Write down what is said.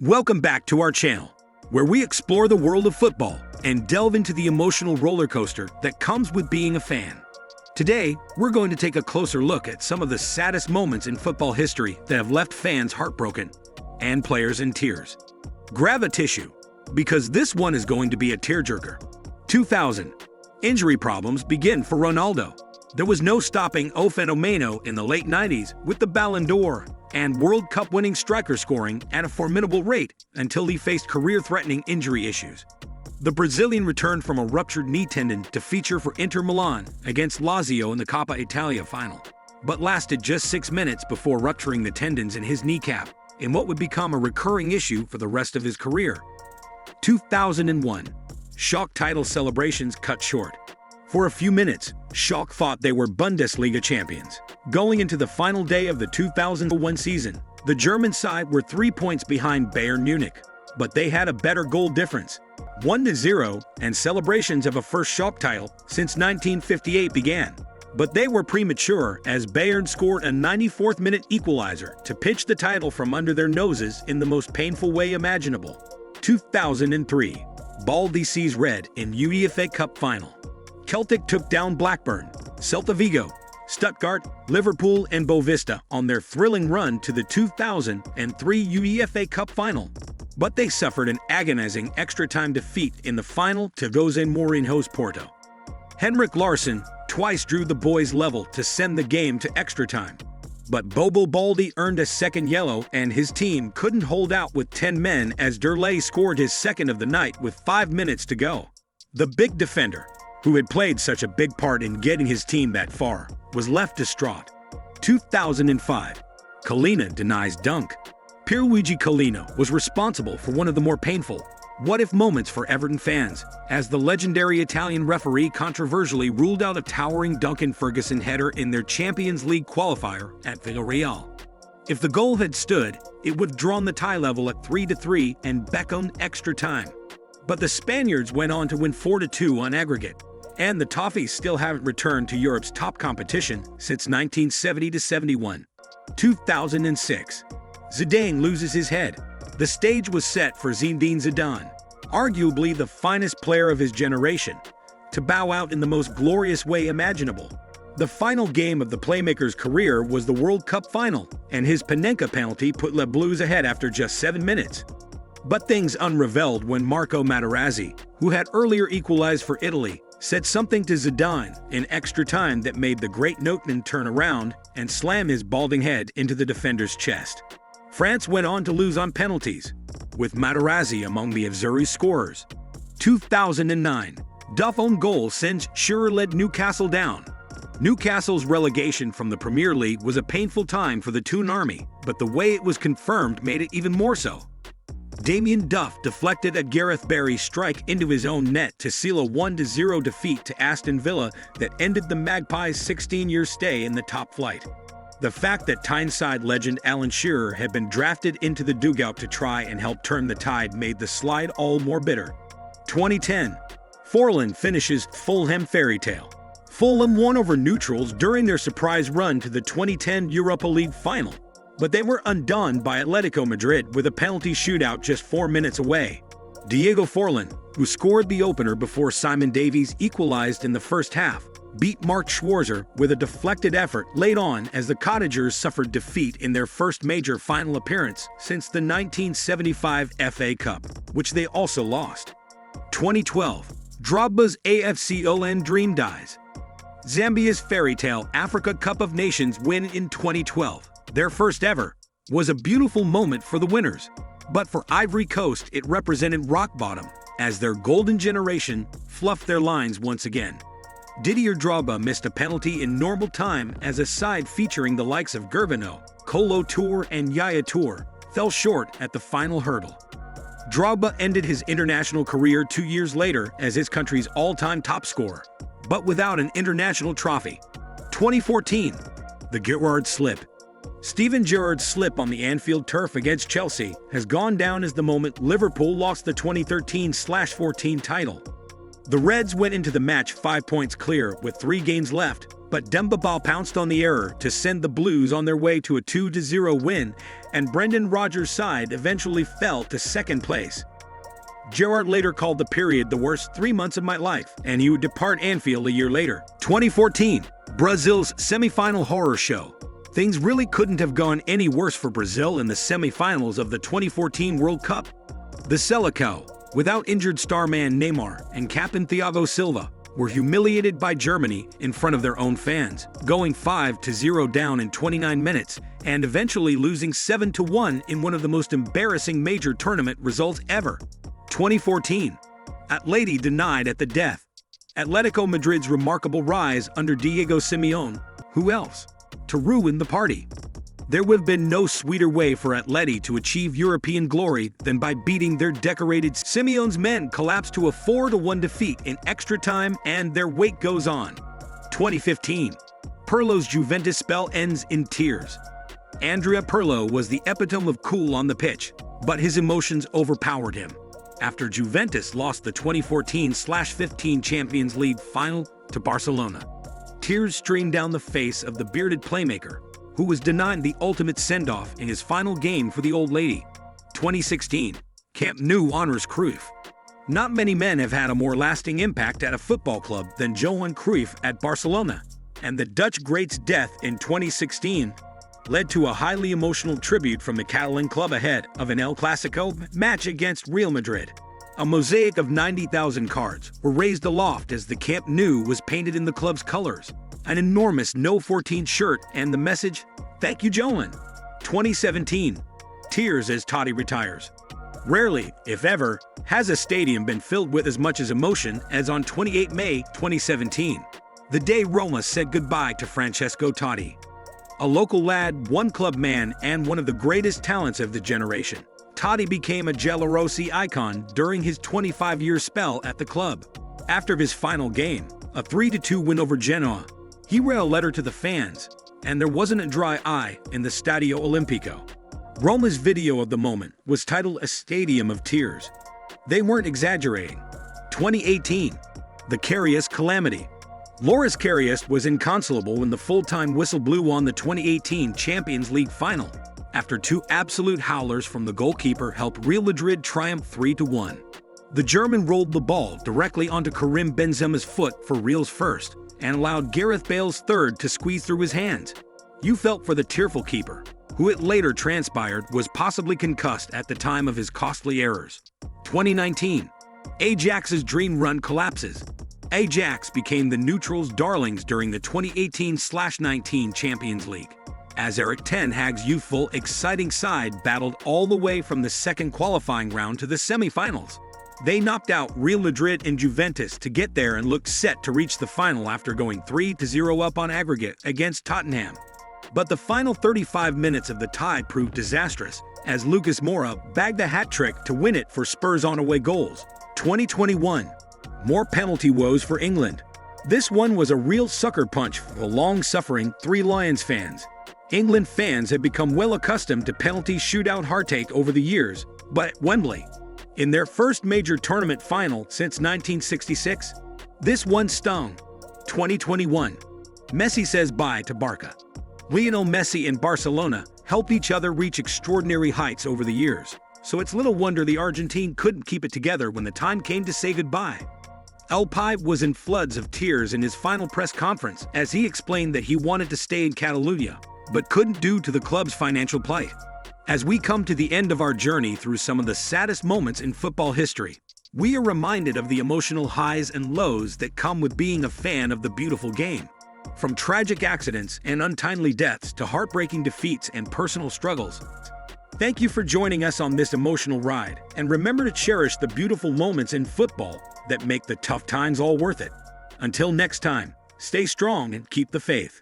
Welcome back to our channel, where we explore the world of football and delve into the emotional roller coaster that comes with being a fan. Today, we're going to take a closer look at some of the saddest moments in football history that have left fans heartbroken and players in tears. Grab a tissue, because this one is going to be a tearjerker. 2000. Injury problems begin for Ronaldo. There was no stopping O Fenomeno in the late 90s with the Ballon d'Or and World Cup winning striker scoring at a formidable rate until he faced career-threatening injury issues. The Brazilian returned from a ruptured knee tendon to feature for Inter Milan against Lazio in the Coppa Italia final, but lasted just 6 minutes before rupturing the tendons in his kneecap in what would become a recurring issue for the rest of his career. 2001. Schalke title celebrations cut short. For a few minutes, Schalke thought they were Bundesliga champions. Going into the final day of the 2001 season, the German side were 3 points behind Bayern Munich, but they had a better goal difference, 1-0, and celebrations of a first Schalke title since 1958 began. But they were premature as Bayern scored a 94th-minute equalizer to pitch the title from under their noses in the most painful way imaginable. 2003. Baldy sees red in UEFA Cup final. Celtic took down Blackburn, Celta Vigo, Stuttgart, Liverpool, and Boavista on their thrilling run to the 2003 UEFA Cup final. But they suffered an agonizing extra-time defeat in the final to Jose Mourinho's Porto. Henrik Larsson twice drew the boys level to send the game to extra time. But Bobo Baldi earned a second yellow and his team couldn't hold out with 10 men as Derlei scored his second of the night with 5 minutes to go. The big defender, who had played such a big part in getting his team that far, was left distraught. 2005. Collina denies dunk. Pierluigi Collina was responsible for one of the more painful what-if moments for Everton fans, as the legendary Italian referee controversially ruled out a towering Duncan Ferguson header in their Champions League qualifier at Villarreal. If the goal had stood, it would have drawn the tie level at 3-3 and beckoned extra time. But the Spaniards went on to win 4-2 on aggregate, and the Toffees still haven't returned to Europe's top competition since 1970-71. 2006. Zidane loses his head. The stage was set for Zinedine Zidane, arguably the finest player of his generation, to bow out in the most glorious way imaginable. The final game of the playmaker's career was the World Cup final, and his Panenka penalty put Les Blues ahead after just 7 minutes. But things unraveled when Marco Materazzi, who had earlier equalized for Italy, said something to Zidane in extra time that made the great Notman turn around and slam his balding head into the defender's chest. France went on to lose on penalties, with Materazzi among the Azzurri scorers. 2009. Duff own goal sends Shearer-led Newcastle down. Newcastle's relegation from the Premier League was a painful time for the Toon Army, but the way it was confirmed made it even more so. Damien Duff deflected a Gareth Barry strike into his own net to seal a 1-0 defeat to Aston Villa that ended the Magpies' 16-year stay in the top flight. The fact that Tyneside legend Alan Shearer had been drafted into the dugout to try and help turn the tide made the slide all more bitter. 2010. Forlan finishes Fulham fairy tale. Fulham won over neutrals during their surprise run to the 2010 Europa League final, but they were undone by Atletico Madrid with a penalty shootout just 4 minutes away. Diego Forlan, who scored the opener before Simon Davies equalized in the first half, beat Mark Schwarzer with a deflected effort late on as the Cottagers suffered defeat in their first major final appearance since the 1975 FA Cup, which they also lost. 2012. Drogba's AFCON dream dies. Zambia's fairy tale Africa Cup of Nations win in 2012, their first ever, was a beautiful moment for the winners. But for Ivory Coast, it represented rock bottom, as their golden generation fluffed their lines once again. Didier Drogba missed a penalty in normal time as a side featuring the likes of Gervinho, Kolo Toure, and Yaya Toure fell short at the final hurdle. Drogba ended his international career 2 years later as his country's all-time top scorer, but without an international trophy. 2014. The Gerrard slip. Steven Gerrard's slip on the Anfield turf against Chelsea has gone down as the moment Liverpool lost the 2013/14 title. The Reds went into the match 5 points clear with 3 games left, But Demba Ba pounced on the error to send the Blues on their way to a 2-0 win, and Brendan Rodgers' side eventually fell to second place. Gerrard later called the period the worst 3 months of my life, and he would depart Anfield a year later. 2014, Brazil's semi-final horror show. Things really couldn't have gone any worse for Brazil in the semi-finals of the 2014 World Cup. The Selecao, without injured star man Neymar and captain Thiago Silva, were humiliated by Germany in front of their own fans, going 5-0 down in 29 minutes and eventually losing 7-1 in one of the most embarrassing major tournament results ever. 2014, Atleti denied at the death. Atletico Madrid's remarkable rise under Diego Simeone, who else, to ruin the party. There would have been no sweeter way for Atleti to achieve European glory than by beating their decorated. Simeone's men collapsed to a 4-1 defeat in extra time, and their wait goes on. 2015, Pirlo's Juventus spell ends in tears. Andrea Pirlo was the epitome of cool on the pitch, but his emotions overpowered him after Juventus lost the 2014/15 Champions League final to Barcelona. Tears streamed down the face of the bearded playmaker, who was denied the ultimate send-off in his final game for the old lady. 2016, Camp Nou honors Cruyff. Not many men have had a more lasting impact at a football club than Johan Cruyff at Barcelona, and the Dutch great's death in 2016 led to a highly emotional tribute from the Catalan club ahead of an El Clasico match against Real Madrid. A mosaic of 90,000 cards were raised aloft as the Camp Nou was painted in the club's colors. An enormous No 14 shirt and the message, "Thank you, Johan." 2017, tears as Totti retires. Rarely, if ever, has a stadium been filled with as much as emotion as on 28 May 2017, the day Roma said goodbye to Francesco Totti. A local lad, one club man, and one of the greatest talents of the generation, Totti became a Giallorossi icon during his 25-year spell at the club. After his final game, a 3-2 win over Genoa, he read a letter to the fans, and there wasn't a dry eye in the Stadio Olimpico. Roma's video of the moment was titled "A Stadium of Tears." They weren't exaggerating. 2018, the Karius calamity. Loris Karius was inconsolable when the full-time whistle blew on the 2018 Champions League final, after two absolute howlers from the goalkeeper helped Real Madrid triumph 3-1. The German rolled the ball directly onto Karim Benzema's foot for Real's first, and allowed Gareth Bale's third to squeeze through his hands. You felt for the tearful keeper, who it later transpired was possibly concussed at the time of his costly errors. 2019, Ajax's dream run collapses. Ajax became the neutrals' darlings during the 2018/19 Champions League, as Erik ten Hag's youthful, exciting side battled all the way from the second qualifying round to the semi-finals. They knocked out Real Madrid and Juventus to get there and looked set to reach the final after going 3-0 up on aggregate against Tottenham. But the final 35 minutes of the tie proved disastrous, as Lucas Moura bagged a hat-trick to win it for Spurs on away goals. 2021, more penalty woes for England. This one was a real sucker punch for the long-suffering Three Lions fans. England fans had become well accustomed to penalty shootout heartache over the years, but at Wembley, in their first major tournament final since 1966, this one stung. 2021, Messi says bye to Barca. Lionel Messi and Barcelona helped each other reach extraordinary heights over the years, so it's little wonder the Argentine couldn't keep it together when the time came to say goodbye. El Pai was in floods of tears in his final press conference as he explained that he wanted to stay in Catalunya, but couldn't due to the club's financial plight. As we come to the end of our journey through some of the saddest moments in football history, we are reminded of the emotional highs and lows that come with being a fan of the beautiful game. From tragic accidents and untimely deaths to heartbreaking defeats and personal struggles. Thank you for joining us on this emotional ride, and remember to cherish the beautiful moments in football that make the tough times all worth it. Until next time, stay strong and keep the faith.